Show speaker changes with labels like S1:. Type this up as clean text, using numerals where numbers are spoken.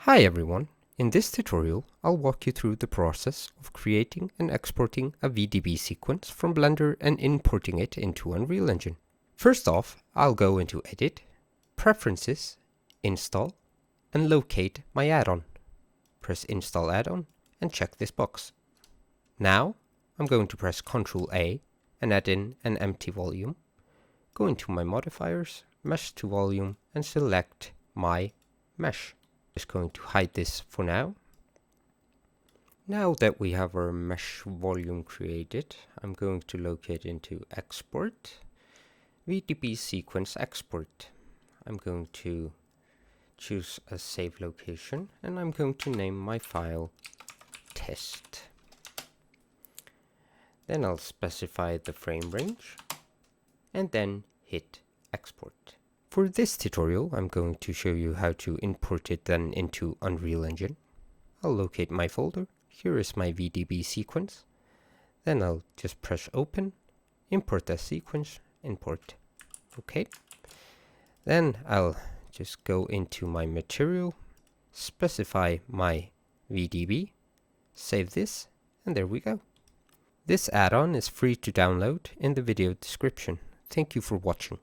S1: Hi everyone! In this tutorial, I'll walk you through the process of creating and exporting a VDB sequence from Blender and importing it into Unreal Engine. First off, I'll go into Edit, Preferences, Install, and locate my add-on. Press Install Add-on and check this box. Now, I'm going to press Ctrl A and add in an empty volume. Go into my modifiers, Mesh to Volume, and select my mesh. Just going to hide this for now. Now that we have our mesh volume created, I'm going to locate into Export, VDB Sequence Export. I'm going to choose a save location and I'm going to name my file Test. Then I'll specify the frame range and then hit Export. For this tutorial, I'm going to show you how to import it then into Unreal Engine. I'll locate my folder. Here is my VDB sequence. Then I'll just press Open, import the sequence, import. Okay. Then I'll just go into my material, specify my VDB, save this, and there we go. This add-on is free to download in the video description. Thank you for watching.